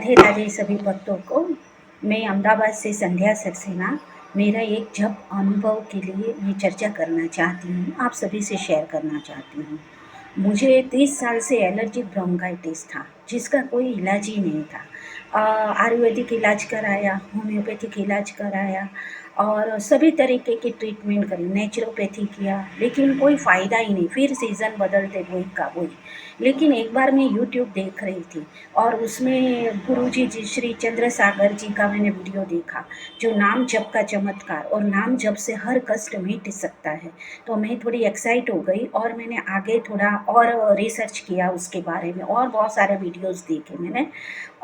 राधे राधे सभी भक्तों को। मैं अहमदाबाद से संध्या सक्सेना। मेरा एक जब अनुभव के लिए मैं चर्चा करना चाहती हूँ, आप सभी से शेयर करना चाहती हूँ। मुझे 30 साल से एलर्जिक ब्रोंकाइटिस था, जिसका कोई इलाज ही नहीं था। आयुर्वेदिक इलाज कराया, होम्योपैथिक इलाज कराया और सभी तरीके की ट्रीटमेंट करी, नेचुरोपैथी किया, लेकिन कोई फ़ायदा ही नहीं। फिर सीज़न बदलते वही का वही। लेकिन एक बार मैं यूट्यूब देख रही थी और उसमें गुरुजी जी श्री चंद्र सागर जी का मैंने वीडियो देखा, जो नाम जप का चमत्कार और नाम जप से हर कष्ट मिट सकता है। तो मैं थोड़ी एक्साइट हो गई और मैंने आगे थोड़ा और रिसर्च किया उसके बारे में और बहुत सारे वीडियोस देखे मैंने।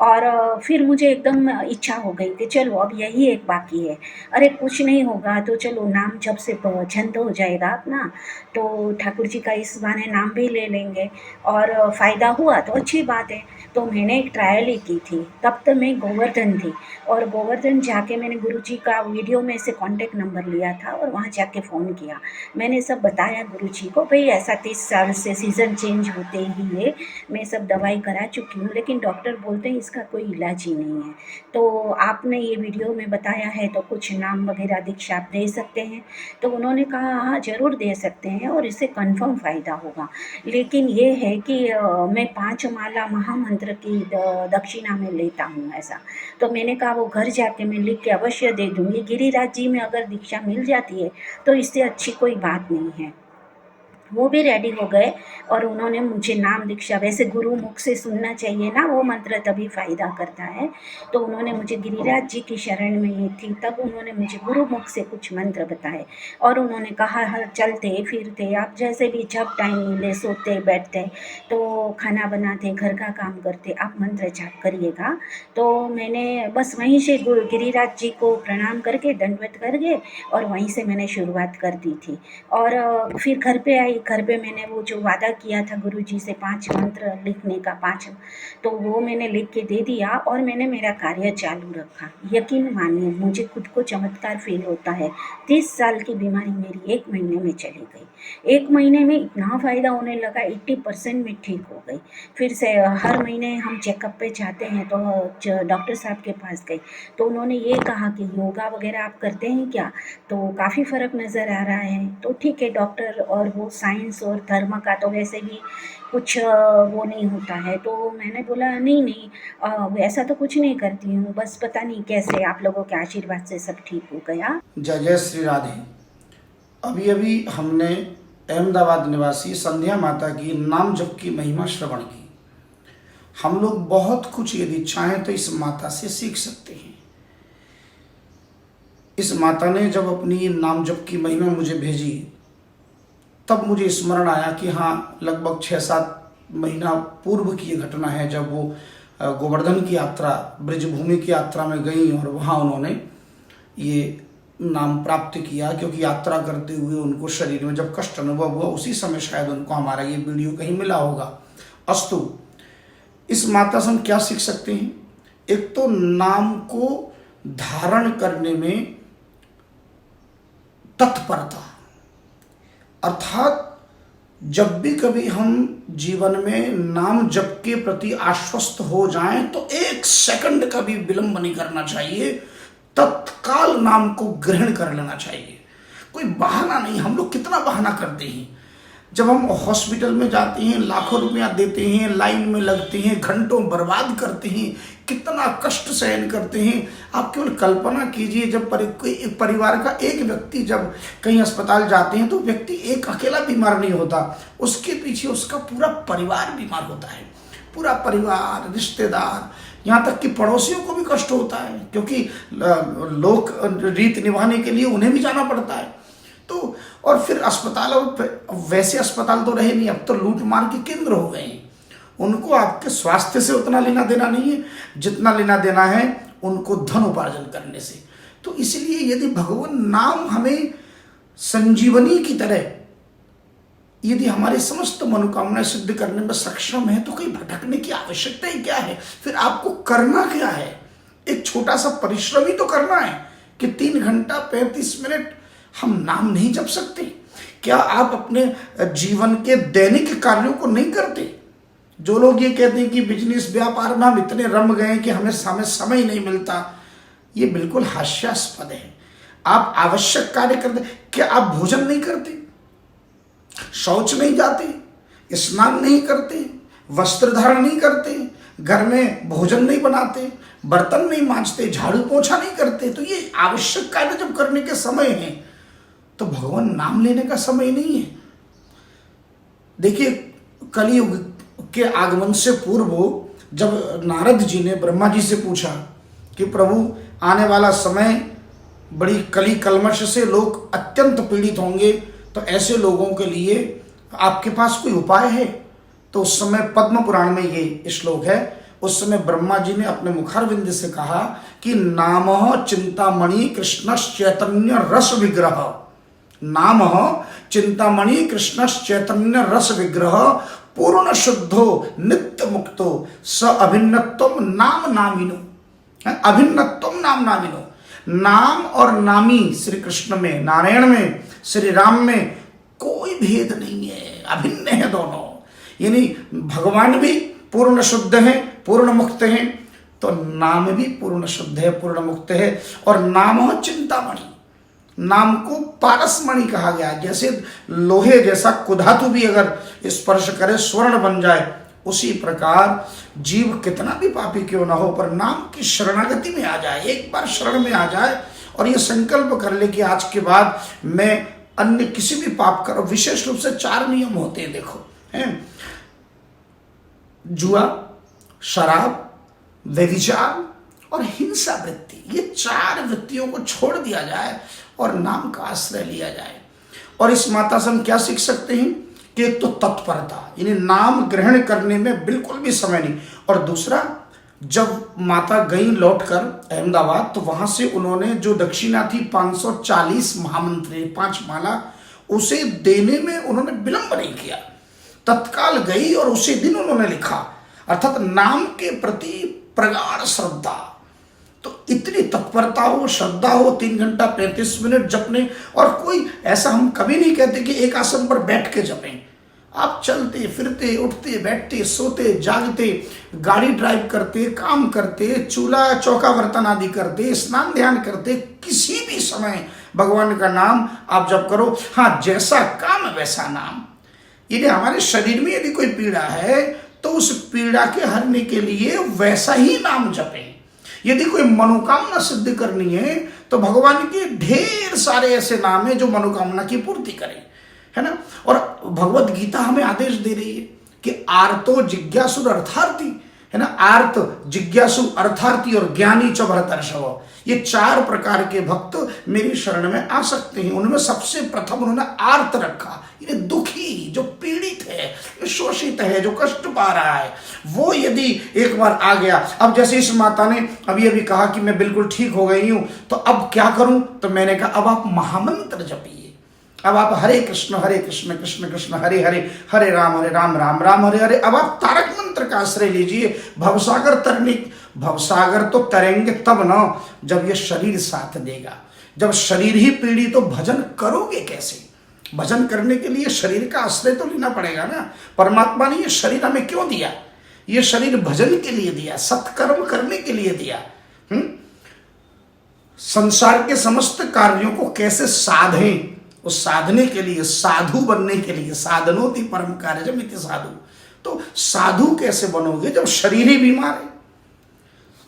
और फिर मुझे एकदम इच्छा हो गई कि चलो अब यही एक बाकी है। अरे कुछ नहीं होगा तो चलो नाम जप से छंद हो जाएगा अपना, तो ठाकुर जी का इस बहाने नाम भी ले लेंगे और फ़ायदा हुआ तो अच्छी बात है। तो मैंने एक ट्रायल ही की थी, तब तक मैं गोवर्धन थी और गोवर्धन जाके मैंने गुरुजी का वीडियो में से कॉन्टैक्ट नंबर लिया था और वहाँ जाके फ़ोन किया। मैंने सब बताया गुरुजी को, भई ऐसा 30 साल से सीज़न चेंज होते ही है, मैं सब दवाई करा चुकी हूँ, लेकिन डॉक्टर बोलते हैं इसका कोई इलाज ही नहीं है। तो आपने ये वीडियो में बताया है तो कुछ नाम वगैरह दीक्षा आप दे सकते हैं? तो उन्होंने कहा हाँ, ज़रूर दे सकते हैं और इससे कन्फर्म फ़ायदा होगा। लेकिन ये है कि मैं 5 माला महामंत्र की दक्षिणा में लेता हूँ ऐसा। तो मैंने कहा वो घर जाके मैं लिख के अवश्य दे दूँगी। गिरिराज जी में अगर दीक्षा मिल जाती है तो इससे अच्छी कोई बात नहीं है। वो भी रेडी हो गए और उन्होंने मुझे नाम दीक्षा, वैसे गुरु मुख से सुनना चाहिए ना वो मंत्र, तभी फ़ायदा करता है। तो उन्होंने मुझे गिरिराज जी की शरण में ही थी, तब उन्होंने मुझे गुरु मुख से कुछ मंत्र बताए और उन्होंने कहा हर चलते फिरते आप जैसे भी जब टाइम मिले, सोते बैठते, तो खाना बनाते, घर का काम करते, आप मंत्र जाप करिएगा। तो मैंने बस वहीं से गुरु गिरिराज जी को प्रणाम करके दंडवत करके और वहीं से मैंने शुरुआत कर दी थी। और फिर घर पे आई, घर पे मैंने वो जो वादा किया था गुरुजी से 5 मंत्र लिखने का, 5, तो वो मैंने लिख के दे दिया और मैंने मेरा कार्य चालू रखा। यकीन मानिए मुझे खुद को चमत्कार फ़ील होता है। 30 साल की बीमारी मेरी 1 महीने में चली गई। 1 महीने में इतना फ़ायदा होने लगा, 80% में ठीक हो गई। फिर से हर महीने हम चेकअप पे जाते हैं तो डॉक्टर साहब के पास गई, तो उन्होंने ये कहा कि योगा वगैरह आप करते हैं क्या? तो काफ़ी फ़र्क नज़र आ रहा है। तो ठीक है डॉक्टर, और वो साइंस और धर्म का तो वैसे भी कुछ वो नहीं होता है। तो मैंने बोला नहीं नहीं, वैसा तो कुछ नहीं करती हूँ, बस पता नहीं कैसे आप लोगों के आशीर्वाद से सब ठीक हो गया। जय जय श्री राधे। अभी अभी हमने अहमदाबाद निवासी संध्या माता की नाम जप की महिमा श्रवण की। हम लोग बहुत कुछ यदि चाहें तो इस माता से सीख सकते हैं। इस माता ने जब अपनी नाम जप की महिमा मुझे भेजी, तब मुझे स्मरण आया कि हाँ, लगभग 6-7 महीना पूर्व की ये घटना है, जब वो गोवर्धन की यात्रा, ब्रजभूमि की यात्रा में गई और वहाँ उन्होंने ये नाम प्राप्त किया। क्योंकि यात्रा करते हुए उनको शरीर में जब कष्ट अनुभव हुआ, उसी समय शायद उनको हमारा ये वीडियो कहीं मिला होगा। अस्तु, इस माता से हम क्या सीख सकते हैं? एक तो नाम को धारण करने में तत्परता, अर्थात जब भी कभी हम जीवन में नाम जप के प्रति आश्वस्त हो जाएं तो 1 सेकंड का भी विलंब नहीं करना चाहिए, तत्काल नाम को ग्रहण कर लेना चाहिए। कोई बहाना नहीं। हम लोग कितना बहाना करते हैं। जब हम हॉस्पिटल में जाते हैं, लाखों रुपया देते हैं, लाइन में लगते हैं, घंटों बर्बाद करते हैं, कितना कष्ट सहन करते हैं। आप केवल कल्पना कीजिए, जब परिवार का एक व्यक्ति जब कहीं अस्पताल जाते हैं तो व्यक्ति एक अकेला बीमार नहीं होता, उसके पीछे उसका पूरा परिवार बीमार होता है। पूरा परिवार, रिश्तेदार, यहाँ तक कि पड़ोसियों को भी कष्ट होता है, क्योंकि लोक रीत निभाने के लिए उन्हें भी जाना पड़ता है। तो और फिर अस्पताल, वैसे अस्पताल तो रहे नहीं, अब तो लूट मार के केंद्र हो गए हैं। उनको आपके स्वास्थ्य से उतना लेना देना नहीं है जितना लेना देना है उनको धन उपार्जन करने से। तो इसलिए यदि भगवान नाम हमें संजीवनी की तरह, यदि हमारे समस्त मनोकामनाएं सिद्ध करने में सक्षम है, तो कहीं भटकने की आवश्यकता ही क्या है? फिर आपको करना क्या है? एक छोटा सा परिश्रम ही तो करना है कि 3 घंटा 35 मिनट हम नाम नहीं जप सकते? क्या आप अपने जीवन के दैनिक कार्यों को नहीं करते? जो लोग ये कहते हैं कि बिजनेस व्यापार में हम इतने रम गए कि हमें समय ही नहीं मिलता, ये बिल्कुल हास्यास्पद है। आप आवश्यक कार्य करते, क्या आप भोजन नहीं करते, शौच नहीं जाते, स्नान नहीं करते, वस्त्र धारण नहीं करते, घर में भोजन नहीं बनाते, बर्तन नहीं मांजते, झाड़ू पोछा नहीं करते, तो ये आवश्यक कार्य जब करने के समय है तो भगवान नाम लेने का समय नहीं है। देखिए, कलयुग के आगमन से पूर्व जब नारद जी ने ब्रह्मा जी से पूछा कि प्रभु आने वाला समय बड़ी कली कलमश से लोग अत्यंत पीड़ित होंगे, तो ऐसे लोगों के लिए आपके पास कोई उपाय है? तो उस समय पद्म पुराण में ये श्लोक है। उस समय ब्रह्मा जी ने अपने मुखारविंद से कहा कि नामः चिंतामणि कृष्ण चैतन्य रस विग्रह, नामः चिंतामणि कृष्ण चैतन्य रस विग्रह पूर्ण शुद्धो नित्य मुक्तो स अभिन्नत्वम नाम नामिनो। अभिन्नत्वम नाम नामिनो, नाम और नामी श्री कृष्ण में, नारायण में, श्री राम में कोई भेद नहीं है, अभिन्न है दोनों। यानी भगवान भी पूर्ण शुद्ध है, पूर्ण मुक्त है, तो नाम भी पूर्ण शुद्ध है, पूर्ण मुक्त है। और नाम चिंतामणि, नाम को पारसमणि कहा गया। जैसे लोहे जैसा कुधातु भी अगर स्पर्श करे स्वर्ण बन जाए, उसी प्रकार जीव कितना भी पापी क्यों ना हो, पर नाम की शरणागति में आ जाए, एक बार शरण में आ जाए और ये संकल्प कर ले कि आज के बाद मैं अन्य किसी भी पाप करो। विशेष रूप से 4 नियम होते हैं, देखो, हैं जुआ, शराब, व्यभिचार और हिंसा वृत्ति। ये 4 वृत्तियों को छोड़ दिया जाए और नाम का आश्रय लिया जाए। और इस माता से हम क्या सीख सकते हैं कि एक तो तत्परता, यानी नाम ग्रहण करने में बिल्कुल भी समय नहीं। और दूसरा, जब माता गई लौटकर अहमदाबाद, तो वहां से उन्होंने जो दक्षिणा थी 540 महामंत्री 5 माला, उसे देने में उन्होंने विलंब नहीं किया, तत्काल गई और उसी दिन उन्होंने लिखा। अर्थात नाम के प्रति प्रगाढ़ श्रद्धा, तो इतनी तत्परता हो, श्रद्धा हो, 3 घंटा 35 मिनट जपने। और कोई ऐसा हम कभी नहीं कहते कि एक आसन पर बैठ के जपें। आप चलते फिरते, उठते बैठते, सोते जागते, गाड़ी ड्राइव करते, काम करते, चूल्हा चौका बर्तन आदि करते, स्नान ध्यान करते, किसी भी समय भगवान का नाम आप जप करो। हाँ, जैसा काम वैसा नाम। यदि हमारे शरीर में यदि कोई पीड़ा है तो उस पीड़ा के हरने के लिए वैसा ही नाम जपें। यदि कोई मनोकामना सिद्ध करनी है तो भगवान के ढेर सारे ऐसे नाम हैं जो मनोकामना की पूर्ति करें, है ना। और भगवत गीता हमें आदेश दे रही है कि आर्तो जिज्ञासु अर्थार्थी, है ना, आर्त, जिज्ञासु, अर्थार्थी और ज्ञानी च भरतर्षभ। ये 4 प्रकार के भक्त मेरी शरण में आ सकते हैं। उनमें सबसे प्रथम उन्होंने आर्त रखा, ये दुखी, जो पीड़ित है, जो शोषित है, जो कष्ट पा रहा है, वो यदि एक बार आ गया। अब जैसे इस माता ने अभी अभी कहा कि मैं बिल्कुल ठीक हो गई हूं, तो अब क्या करूं? तो मैंने कहा अब आप महामंत्र जपिए। अब आप हरे कृष्ण कृष्ण कृष्ण हरे हरे, हरे राम राम राम हरे हरे। अब आप तारक मंत्र का आश्रय लीजिए। भवसागर तरने, भवसागर तो तरेंगे तब ना जब ये शरीर साथ देगा। जब शरीर ही पीड़ित, तो भजन करोगे कैसे? भजन करने के लिए शरीर का आश्रय तो लेना पड़ेगा ना। परमात्मा ने ये शरीर हमें क्यों दिया? ये शरीर भजन के लिए दिया, सत्कर्म करने के लिए दिया। संसार के समस्त कार्यों को कैसे साधें, उस साधने के लिए, साधु बनने के लिए, साधनोति परम कार्यम इति साधु। तो साधु कैसे बनोगे जब शरीर ही बीमार है?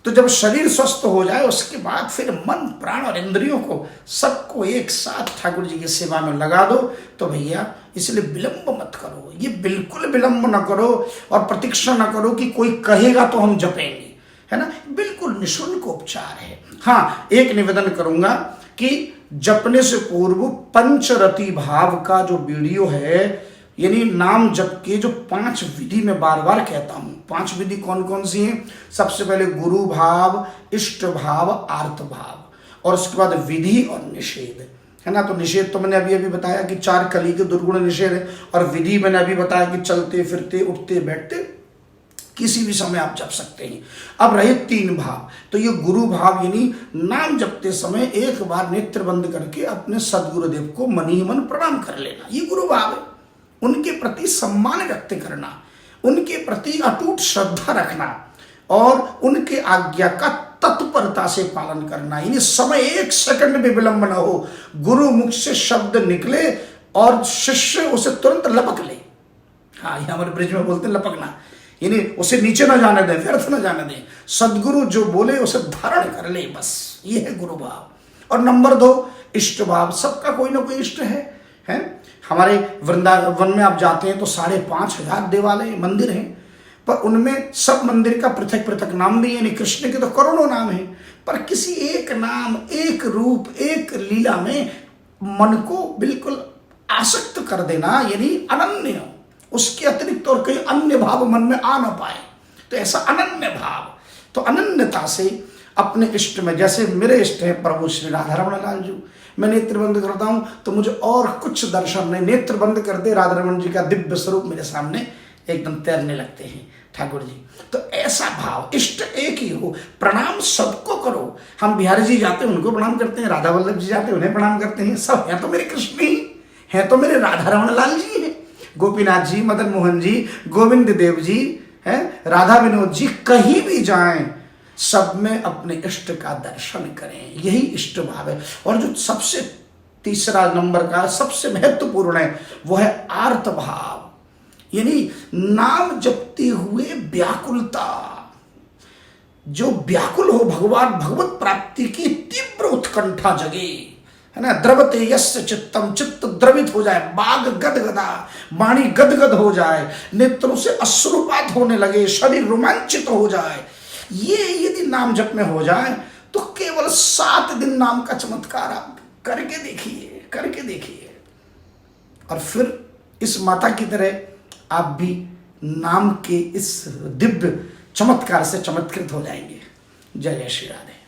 तो जब शरीर स्वस्थ हो जाए उसके बाद फिर मन, प्राण और इंद्रियों को सबको एक साथ ठाकुर जी की सेवा में लगा दो। तो भैया इसलिए विलंब मत करो, ये बिल्कुल विलंब ना करो और प्रतीक्षा ना करो कि कोई कहेगा तो हम जपेंगे, है ना। बिल्कुल निःशुल्क उपचार है। हाँ, एक निवेदन करूंगा कि जपने से पूर्व पंचरति भाव का जो वीडियो है, यानी नाम जप के जो 5 विधि में बार बार कहता हूं। 5 विधि कौन कौन सी हैं? सबसे पहले गुरु भाव, इष्ट भाव, आर्त भाव, और उसके बाद विधि और निषेध, है ना। तो निषेध तो मैंने अभी अभी बताया कि 4 कली के दुर्गुण निषेध है, और विधि मैंने अभी बताया कि चलते फिरते, उठते बैठते किसी भी समय आप जप सकते हैं। अब रहे 3 भाव। तो ये गुरु भाव, यानी नाम जपते समय एक बार नेत्र बंद करके अपने सदगुरुदेव को मन ही मन प्रणाम कर लेना, ये गुरु भाव है। उनके प्रति सम्मान व्यक्त करना, उनके प्रति अटूट श्रद्धा रखना और उनके आज्ञा का तत्परता से पालन करना, यानी समय एक सेकंड भी विलंब न हो। गुरु मुख से शब्द निकले और शिष्य उसे तुरंत लपक ले। हाँ, ये हमारे ब्रिज में बोलते हैं लपकना, यानी उसे नीचे ना जाने दें, व्यर्थ ना जाने दें। सदगुरु जो बोले उसे धारण कर ले, बस ये है गुरु भाव। और नंबर 2, इष्ट भाव। सबका कोई ना कोई इष्ट है? हमारे वृंदावन में आप जाते हैं तो 5,500 देवालय मंदिर हैं, पर उनमें सब मंदिर का पृथक पृथक नाम भी है, यानी कृष्ण के तो करोड़ों नाम हैं, पर किसी एक नाम, एक रूप, एक लीला में मन को बिल्कुल आसक्त कर देना, यानी अनन्य, उसके अतिरिक्त और कोई अन्य भाव मन में आ ना पाए, तो ऐसा अनन्य भाव। तो अनन्यता से अपने इष्ट में, जैसे मेरे इष्ट है प्रभु श्री राधा रमण लाल जी, मैं नेत्र बंद करता हूं तो मुझे और कुछ दर्शन नहीं, नेत्र बंद कर दे राधा रमण जी का दिव्य स्वरूप मेरे सामने एकदम तैरने लगते हैं ठाकुर जी। तो ऐसा भाव, इष्ट एक ही हो, प्रणाम सबको करो। हम बिहारी जी जाते हैं उनको प्रणाम करते हैं, राधा वल्लभ जी जाते हैं उन्हें प्रणाम करते हैं, सब हैं तो मेरे कृष्ण ही हैं, तो मेरे राधा रमण लाल जी हैं, गोपीनाथ जी, मदन मोहन जी, गोविंद देव जी हैं, राधा विनोद जी, कहीं भी जाएं सब में अपने इष्ट का दर्शन करें, यही इष्ट भाव है। और जो सबसे तीसरा नंबर का सबसे महत्वपूर्ण है वो है आर्त भाव, यानी नाम जपते हुए व्याकुलता। जो व्याकुल हो, भगवान भगवत प्राप्ति की तीव्र उत्कंठा जगे, है ना। द्रवते यस्य चित्तम, चित्त द्रवित हो जाए, बाग गदगदा, वाणी गदगद हो जाए, नेत्रों से अश्रुपात होने लगे, शरीर रोमांचित हो जाए, ये यदि नाम जप में हो जाए तो केवल 7 दिन नाम का चमत्कार आप करके देखिए, और फिर इस माता की तरह आप भी नाम के इस दिव्य चमत्कार से चमत्कृत हो जाएंगे। जय जय श्री राधे।